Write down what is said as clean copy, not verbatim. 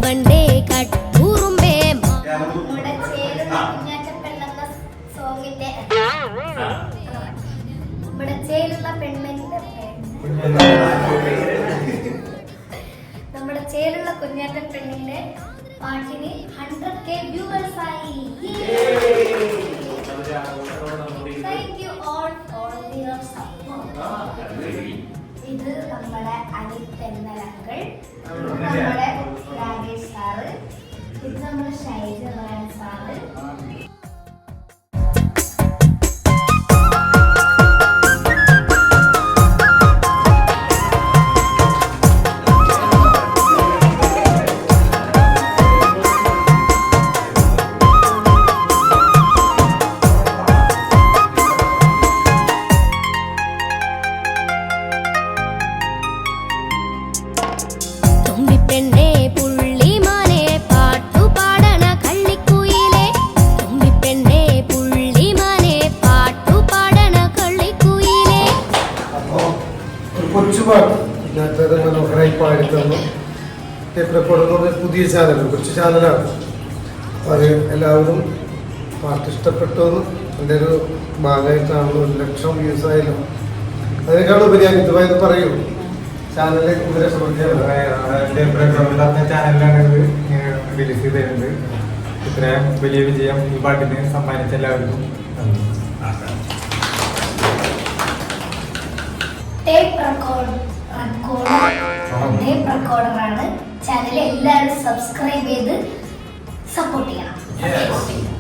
വണ്ടേ കട്ടൂറുമ്പേ നമ്മുടെ ചേലുള്ള കുഞ്ഞാറ്റപ്പെണ്ണെന്ന സോങ്ങിന്റെ നമ്മുടെ ചേലുള്ള പെണ്ണിന്റെ നമ്മുടെ ചേലുള്ള കുഞ്ഞാറ്റൻ പെണ്ണിന്റെ പാട്ടിന് 100K വ്യൂവേഴ്സ് ആയി. Thank you all for your support. ഇത് നമ്മുടെ അനിൽ നമ്മുടെ രാകേഷ് സാറ്, ഇത് നമ്മുടെ ഷൈജ സാറ്. പെണ്ണേ പുള്ളിമാനെ പാട്ടുപാടണ കള്ളിക്കുയിലേ തുമ്പിപ്പെണ്ണേ പുള്ളിമാനെ പാട്ടുപാടണ കള്ളിക്കുയിലേ. ഒരു കൊച്ചുപാട്ട് ഇതിനകത്ത് മനോഹരമായി പാടിത്തന്നു. ടേപ്പ് റെക്കോർഡ് പുതിയ ചാനൽ, കൊച്ചു ചാനലാണ്. അപ്പോൾ അത് എല്ലാവരും പാട്ട് ഇഷ്ടപ്പെട്ടു. എൻ്റെ ഒരു ഭാഗമായിട്ടാണ് 1 ലക്ഷം വ്യൂസ് ആയല്ലോ. അതിനേക്കാൾ ഉപരിയായി ഇതുമായിട്ട് പറയൂ. ചാനലിലേക്ക് ചാനലിലാണ് ഇത് റിലീസ് ചെയ്തിരുന്നത്. ഇത്രയും വലിയ വിജയം ഈ പാട്ടിന് സമ്മാനിച്ച എല്ലാവർക്കും ടേപ്പ് റെക്കോർഡറാണ് ചാനൽ. എല്ലാവരും സബ്സ്ക്രൈബ് ചെയ്ത് സപ്പോർട്ട് ചെയ്യണം.